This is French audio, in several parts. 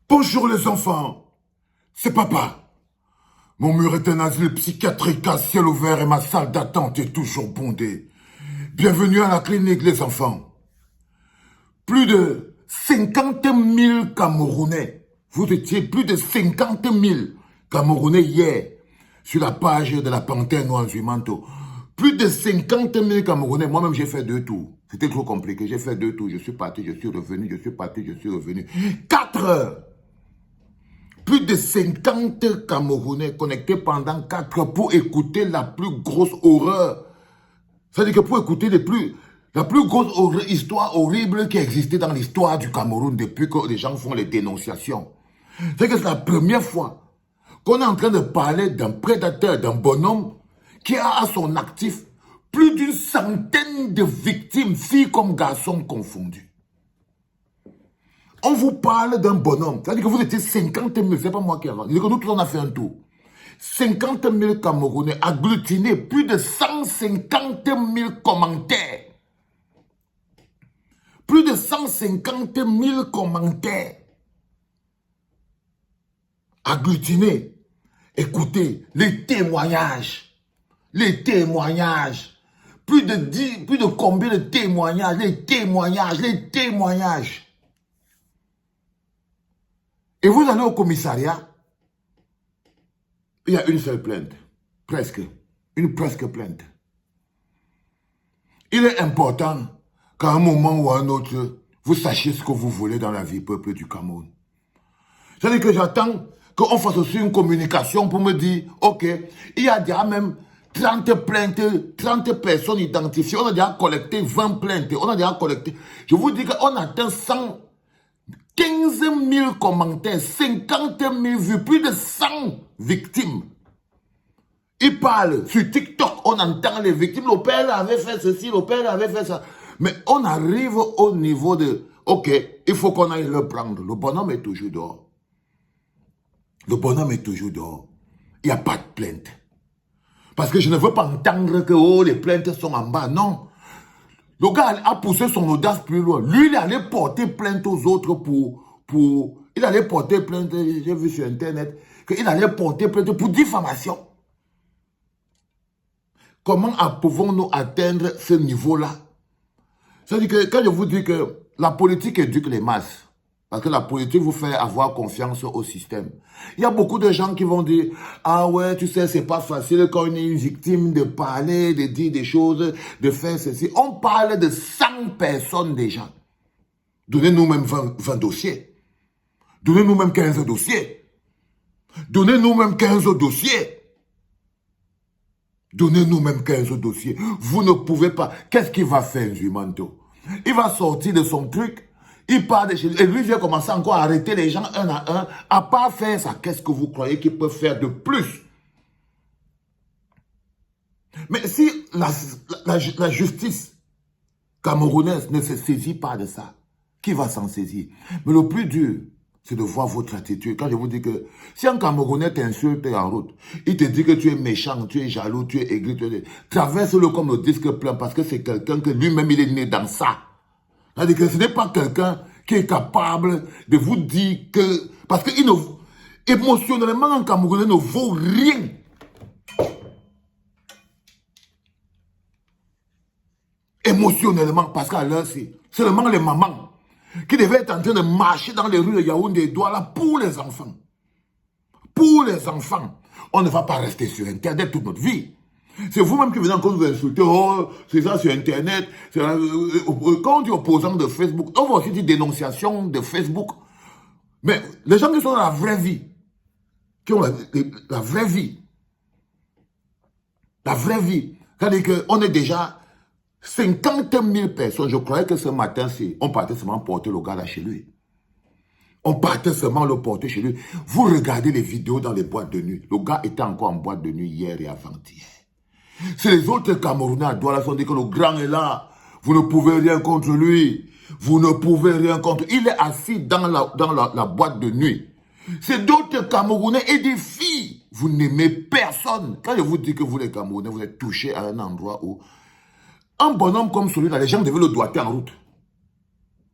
Bonjour les enfants, c'est papa. Mon mur est un asile psychiatrique à ciel ouvert et ma salle d'attente est toujours bondée. Bienvenue à la clinique les enfants. Plus de 50 000 Camerounais. Vous étiez plus de 50 000 Camerounais hier sur la page de la Panthère Noire du Manteau. Plus de 50 000 Camerounais. Moi-même, j'ai fait 2 tours. C'était trop compliqué. J'ai fait 2 tours. Je suis parti, je suis revenu, je suis parti, je suis revenu. 4 heures. Plus de 50 Camerounais connectés pendant 4 heures pour écouter la plus grosse horreur. C'est-à-dire que pour écouter la plus grosse histoire horrible qui a existé dans l'histoire du Cameroun depuis que les gens font les dénonciations. C'est que c'est la première fois qu'on est en train de parler d'un prédateur, d'un bonhomme qui a à son actif plus d'une centaine de victimes, filles comme garçons confondus. On vous parle d'un bonhomme, c'est-à-dire que vous étiez 50 000, c'est pas moi qui ai inventé, nous tous on a fait un tour. 50 000 Camerounais agglutinés, plus de 150 000 commentaires. Plus de 150 000 commentaires. Agglutinés. Écoutez, les témoignages. Les témoignages. Plus de combien de témoignages. Les témoignages. Les témoignages. Et vous allez au commissariat. Il y a une seule plainte. Presque. Une presque plainte. Il est important qu'à un moment ou à un autre, vous sachiez ce que vous voulez dans la vie, peuple du Cameroun. C'est-à-dire que j'attends qu'on fasse aussi une communication pour me dire, ok, il y a déjà même 30 plaintes, 30 personnes identifiées, on a déjà collecté 20 plaintes, on a déjà collecté. Je vous dis qu'on atteint 115 000 commentaires, 50 000 vues, plus de 100 victimes. Ils parlent sur TikTok, on entend les victimes, le père avait fait ceci, le père avait fait ça. Mais on arrive au niveau de, ok, il faut qu'on aille le prendre. Le bonhomme est toujours dehors. Le bonhomme est toujours dehors. Il n'y a pas de plainte. Parce que je ne veux pas entendre que oh, les plaintes sont en bas. Non. Le gars a poussé son audace plus loin. Lui, il allait porter plainte aux autres pour il allait porter plainte, j'ai vu sur Internet, qu'il allait porter plainte pour diffamation. Comment pouvons-nous atteindre ce niveau-là? C'est-à-dire que quand je vous dis que la politique éduque les masses, parce que la politique vous fait avoir confiance au système. Il y a beaucoup de gens qui vont dire, ah ouais, tu sais, c'est pas facile quand on est une victime de parler, de dire des choses, de faire ceci. On parle de 100 personnes déjà. Donnez-nous même 20 dossiers. Donnez-nous même 15 dossiers. Donnez-nous même 15 dossiers. Donnez-nous même 15 dossiers. Vous ne pouvez pas. Qu'est-ce qu'il va faire, Zumanto? Il va sortir de son truc. Il part de chez lui. Et lui vient commencer encore à arrêter les gens un à un. À part faire ça, qu'est-ce que vous croyez qu'il peut faire de plus? Mais si la justice camerounaise ne se saisit pas de ça, qui va s'en saisir? Mais le plus dur, c'est de voir votre attitude. Quand je vous dis que si un Camerounais t'insulte en route, il te dit que tu es méchant, tu es jaloux, tu es aigri, traverse-le comme le disque plein parce que c'est quelqu'un que lui-même il est né dans ça. C'est-à-dire que ce n'est pas quelqu'un qui est capable de vous dire que... Parce que émotionnellement, un Camerounais ne vaut rien. Émotionnellement, parce qu'à l'heure, c'est seulement les mamans qui devaient être en train de marcher dans les rues de Yaoundé et Douala pour les enfants. Pour les enfants. On ne va pas rester sur Internet toute notre vie. C'est vous-même qui venez encore nous insulter. Oh, c'est ça sur Internet. Quand on dit opposant de Facebook, on va aussi dire dénonciation de Facebook. Mais les gens qui sont dans la vraie vie, qui ont la vraie vie, c'est-à-dire qu'on est déjà 50 000 personnes. Je croyais que ce matin, on partait seulement porter le gars là chez lui. On partait seulement le porter chez lui. Vous regardez les vidéos dans les boîtes de nuit. Le gars était encore en boîte de nuit hier et avant-hier. C'est les autres Camerounais à Douala qui ont dit que le grand est là. Vous ne pouvez rien contre lui. Vous ne pouvez rien contre lui. Il est assis dans la boîte de nuit. C'est d'autres Camerounais et des filles. Vous n'aimez personne. Quand je vous dis que vous les Camerounais, vous êtes touchés à un endroit où un bonhomme comme celui-là, les gens devaient le doigter en route.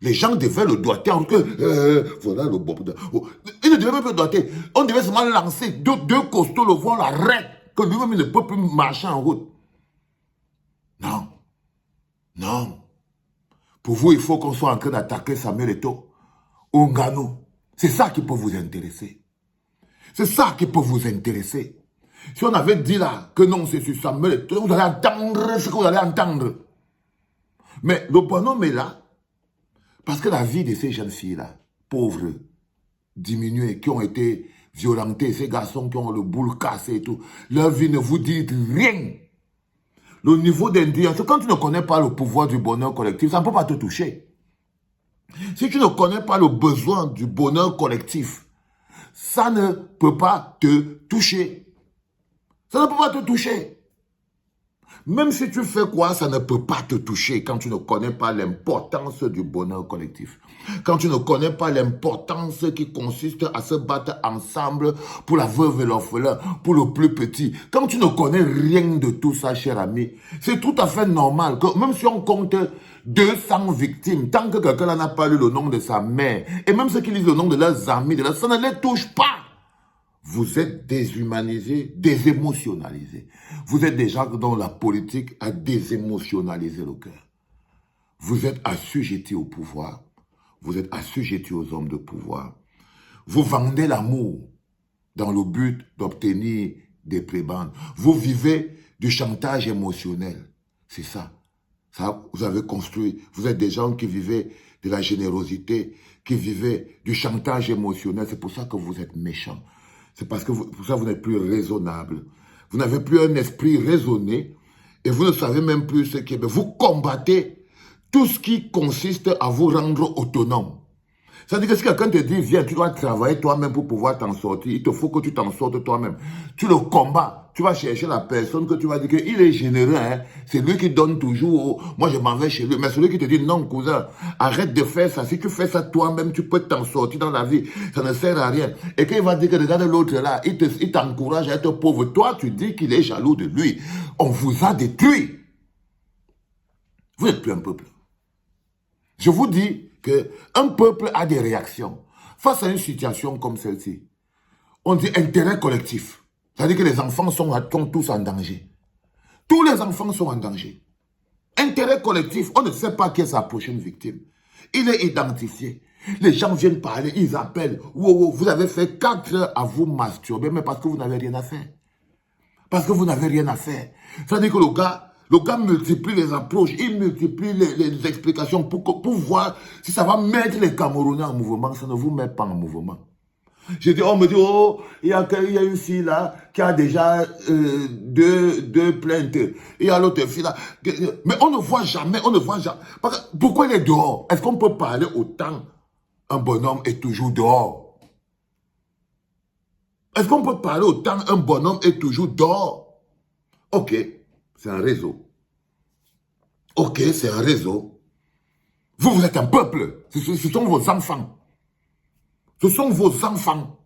Les gens devaient le doigter en que, voilà le Bobda. Oh, il ne devait même pas le doigter. On devait seulement lancer. Deux costauds le vont l'arrêter. Que lui-même il ne peut plus marcher en route. Non. Non. Pour vous, il faut qu'on soit en train d'attaquer Samuel Eto'o ou Ngannou. C'est ça qui peut vous intéresser. C'est ça qui peut vous intéresser. Si on avait dit là que non, c'est sur Samuel Eto'o, vous allez entendre ce que vous allez entendre. Mais le bonhomme est là parce que la vie de ces jeunes filles-là, pauvres, diminuées, qui ont été violentées, ces garçons qui ont le boule cassé et tout, leur vie ne vous dit rien. Le niveau d'indignation, quand tu ne connais pas le pouvoir du bonheur collectif, ça ne peut pas te toucher. Si tu ne connais pas le besoin du bonheur collectif, ça ne peut pas te toucher. Ça ne peut pas te toucher. Même si tu fais quoi, ça ne peut pas te toucher quand tu ne connais pas l'importance du bonheur collectif. Quand tu ne connais pas l'importance qui consiste à se battre ensemble pour la veuve et l'orphelin, pour le plus petit. Quand tu ne connais rien de tout ça, cher ami, c'est tout à fait normal que même si on compte 200 victimes, tant que quelqu'un n'a pas lu le nom de sa mère, et même ceux qui lisent le nom de leurs amis, ça ne les touche pas. Vous êtes déshumanisés, désémotionnalisés. Vous êtes des gens dont la politique a désémotionnalisé le cœur. Vous êtes assujettis au pouvoir. Vous êtes assujettis aux hommes de pouvoir. Vous vendez l'amour dans le but d'obtenir des prébendes. Vous vivez du chantage émotionnel. C'est ça. Ça, vous avez construit. Vous êtes des gens qui vivaient de la générosité, qui vivaient du chantage émotionnel. C'est pour ça que vous êtes méchants. C'est parce que pour ça, vous n'êtes plus raisonnable. Vous n'avez plus un esprit raisonné et vous ne savez même plus ce qui est. Vous combattez tout ce qui consiste à vous rendre autonome. C'est-à-dire que si quelqu'un te dit, viens, tu dois travailler toi-même pour pouvoir t'en sortir, il te faut que tu t'en sortes toi-même. Tu le combats, tu vas chercher la personne que tu vas dire qu'il est généreux, hein. C'est lui qui donne toujours, moi je m'en vais chez lui. Mais celui qui te dit, non cousin, arrête de faire ça. Si tu fais ça toi-même, tu peux t'en sortir dans la vie. Ça ne sert à rien. Et quand il va dire que regarde l'autre là, il t'encourage à être pauvre. Toi, tu dis qu'il est jaloux de lui. On vous a détruit. Vous n'êtes plus un peuple. Je vous dis qu'un peuple a des réactions. Face à une situation comme celle-ci, on dit intérêt collectif. C'est-à-dire que les enfants sont tous en danger. Tous les enfants sont en danger. Intérêt collectif, on ne sait pas qui est sa prochaine victime. Il est identifié. Les gens viennent parler, ils appellent. Wow, vous avez fait 4 heures à vous masturber, mais parce que vous n'avez rien à faire. Parce que vous n'avez rien à faire. C'est-à-dire que le gars multiplie les approches, il multiplie les explications pour voir si ça va mettre les Camerounais en mouvement. Ça ne vous met pas en mouvement. On me dit, oh, il y a une fille là qui a déjà deux plaintes. Il y a l'autre fille là. Mais on ne voit jamais. Pourquoi il est dehors? Est-ce qu'on peut parler autant? Un bonhomme est toujours dehors. Est-ce qu'on peut parler autant? Un bonhomme est toujours dehors. Ok. C'est un réseau. Ok, c'est un réseau. Vous êtes un peuple. Ce sont vos enfants. Ce sont vos enfants.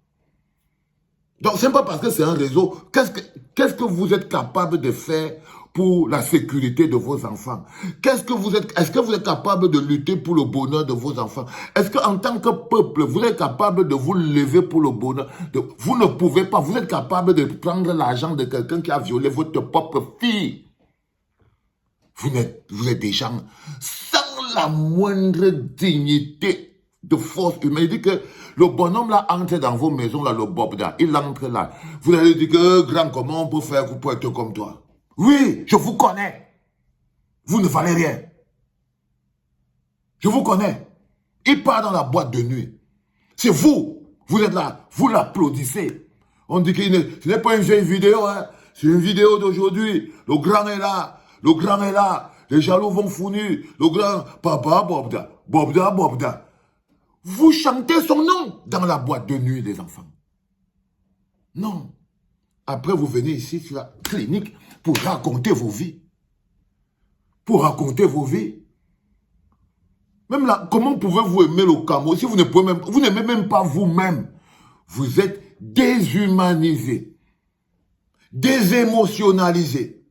Donc, ce n'est pas parce que c'est un réseau. Qu'est-ce que vous êtes capable de faire pour la sécurité de vos enfants? Est-ce que vous êtes capable de lutter pour le bonheur de vos enfants? Est-ce qu'en tant que peuple, vous êtes capable de vous lever pour le bonheur? Vous ne pouvez pas. Vous êtes capable de prendre l'argent de quelqu'un qui a violé votre propre fille. Vous êtes des gens sans la moindre dignité de force humaine. Il dit que le bonhomme là entre dans vos maisons, là, le Bobda, il entre là. Vous allez dire que grand, comment on peut faire pour être comme toi? Oui, je vous connais. Vous ne valez rien. Je vous connais. Il part dans la boîte de nuit. C'est vous. Vous êtes là. Vous l'applaudissez. On dit que ce n'est pas une vieille vidéo, hein. C'est une vidéo d'aujourd'hui. Le grand est là. Le grand est là. Les jaloux vont fournir. Le grand, papa Bobda. Bobda, Bobda. Vous chantez son nom dans la boîte de nuit des enfants. Non. Après, vous venez ici sur la clinique pour raconter vos vies. Pour raconter vos vies. Même là, comment pouvez-vous aimer le Cameroun si vous n'aimez même pas vous-même? Vous êtes déshumanisé, désémotionnalisé.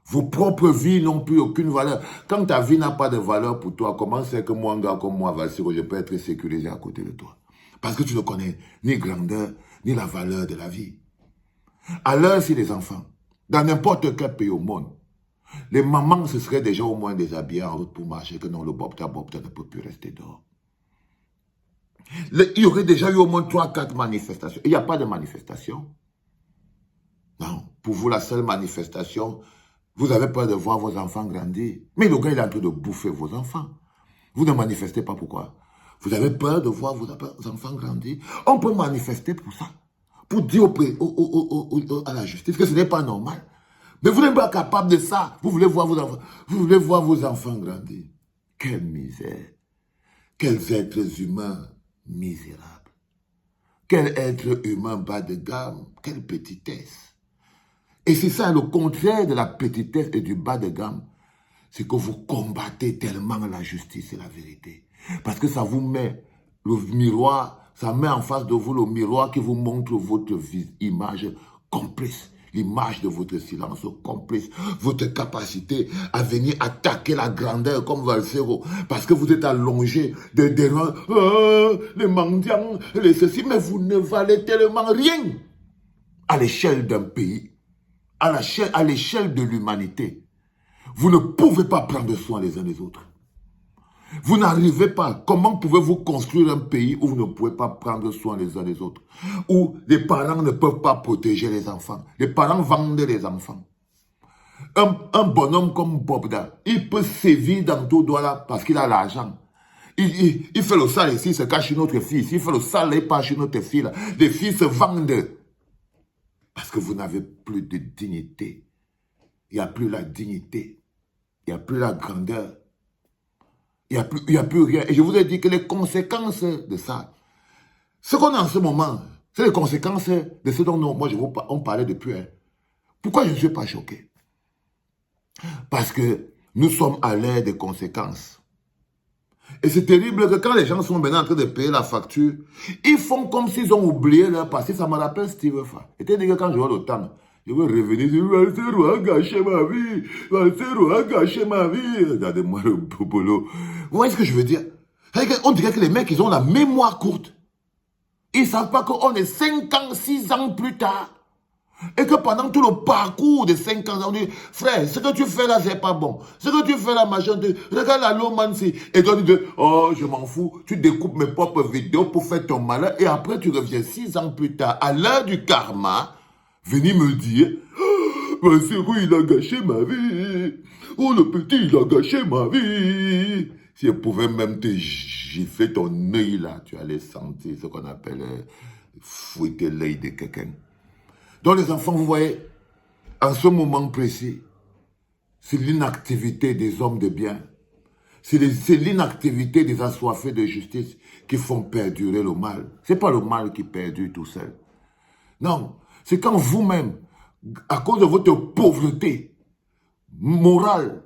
Vos propres vies n'ont plus aucune valeur. Quand ta vie n'a pas de valeur pour toi, comment c'est que moi, un gars comme moi, Valsiro, je peux être sécurisé à côté de toi? Parce que tu ne connais ni grandeur, ni la valeur de la vie. À l'heure, si les enfants, dans n'importe quel pays au monde, les mamans se seraient déjà au moins déshabillées en route pour marcher, que non, le Bobta ne peut plus rester dehors. Il y aurait déjà eu au moins 3-4 manifestations. Il n'y a pas de manifestation. Non, pour vous, la seule manifestation, vous avez peur de voir vos enfants grandir. Mais le gars, il est en train de bouffer vos enfants. Vous ne manifestez pas pourquoi? Vous avez peur de voir vos enfants grandir. On peut manifester pour ça. Pour dire à la justice que ce n'est pas normal. Mais vous n'êtes pas capable de ça. Vous voulez voir vos enfants grandir. Quelle misère. Quels êtres humains misérables. Quel être humain bas de gamme. Quelle petitesse. Et c'est ça le contraire de la petitesse et du bas de gamme. C'est que vous combattez tellement la justice et la vérité. Parce que ça vous met le miroir, ça met en face de vous le miroir qui vous montre votre image complice. L'image de votre silence complice, votre capacité à venir attaquer la grandeur comme Valsero, parce que vous êtes allongé des rangs, les mendiants, les ceci, mais vous ne valez tellement rien à l'échelle d'un pays, à l'échelle de l'humanité. Vous ne pouvez pas prendre soin les uns des autres. Vous n'arrivez pas. Comment pouvez-vous construire un pays où vous ne pouvez pas prendre soin les uns des autres? Où les parents ne peuvent pas protéger les enfants. Les parents vendent les enfants. Un bonhomme comme Bobda, il peut sévir dans tout droit là parce qu'il a l'argent. Il fait le sale ici, il se cache chez notre fille. Il fait le sale, il part chez notre fille. Là. Les filles se vendent. Parce que vous n'avez plus de dignité. Il n'y a plus la dignité. Il n'y a plus la grandeur. Il n'y a plus rien. Et je vous ai dit que les conséquences de ça, ce qu'on a en ce moment, c'est les conséquences de ce dont on parlait depuis. Hein. Pourquoi je ne suis pas choqué? Parce que nous sommes à l'ère des conséquences. Et c'est terrible que quand les gens sont maintenant en train de payer la facture, ils font comme s'ils ont oublié leur passé. Ça me rappelle Steve Fa. Et dit que quand je vois le temps, je veux revenir, je veux Valsero a gâché ma vie. Valsero a gâché ma vie. Regardez-moi le boulot. Vous voyez ce que je veux dire? On dirait que les mecs, ils ont la mémoire courte. Ils ne savent pas qu'on est 5 ans, 6 ans plus tard. Et que pendant tout le parcours de 5 ans, on dit, frère, ce que tu fais là, c'est pas bon. Ce que tu fais là, machin, regarde la Lomancy. Et toi, tu dis, oh, je m'en fous. Tu découpes mes propres vidéos pour faire ton malheur. Et après, tu reviens 6 ans plus tard, à l'heure du karma, venir me dire, oh, Valsero, il a gâché ma vie. Oh, le petit, il a gâché ma vie. Si je pouvais même te gifler ton œil là, tu allais sentir ce qu'on appelle fouetter l'œil de quelqu'un. Donc les enfants, vous voyez, en ce moment précis, c'est l'inactivité des hommes de bien. C'est l'inactivité des assoiffés de justice qui font perdurer le mal. Ce n'est pas le mal qui perdure tout seul. Non, c'est quand vous-même, à cause de votre pauvreté morale,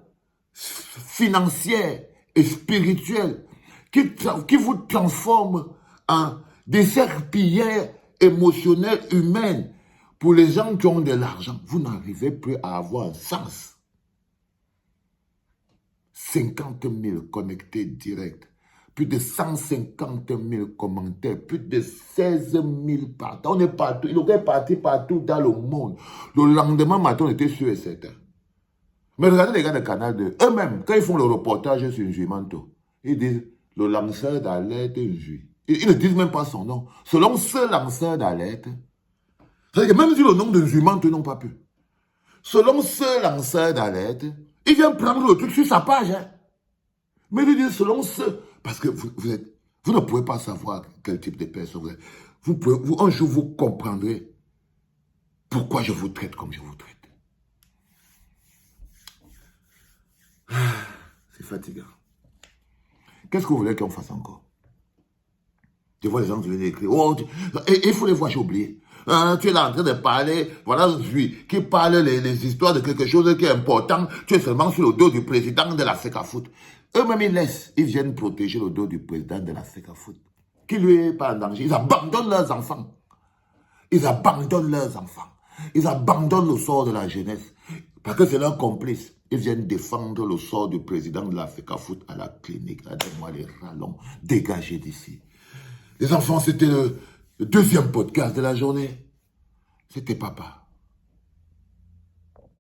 financière et spirituelle, qui vous transforme en des serpillères émotionnelles humaines. Pour les gens qui ont de l'argent, vous n'arrivez plus à avoir un sens. 50 000 connectés directs, plus de 150 000 commentaires, plus de 16 000 partout. On est partout, il est parti partout dans le monde. Le lendemain matin, on était sûr et certain. Mais regardez les gars de Canal 2, eux-mêmes, quand ils font le reportage sur Njuimanto, ils disent le lanceur d'alerte Njui. Ils ne disent même pas son nom. Selon ce lanceur d'alerte, c'est-à-dire que même si le nom de Njuimanto, ils n'ont pas pu. Selon ce lanceur d'alerte, il vient prendre le truc sur sa page. Hein. Mais il dit selon ce... Parce que vous ne pouvez pas savoir quel type de personne vous êtes. Un jour, vous comprendrez pourquoi je vous traite comme je vous traite. C'est fatigant. Qu'est-ce que vous voulez qu'on fasse encore? Je vois les gens qui viennent écrire. Oh, il faut les voir, j'ai oublié. Tu es là en train de parler, voilà celui qui parle les histoires de quelque chose qui est important. Tu es seulement sur le dos du président de la FECAFOOT. Eux-mêmes, ils viennent protéger le dos du président de la FECAFOOT, qui lui est pas en danger. Ils abandonnent leurs enfants. Ils abandonnent leurs enfants. Ils abandonnent le sort de la jeunesse. Parce que c'est leur complice. Ils viennent défendre le sort du président de l'Africa Foot à la clinique. Regardez-moi les rallons, dégagés d'ici. Les enfants, c'était le deuxième podcast de la journée. C'était papa.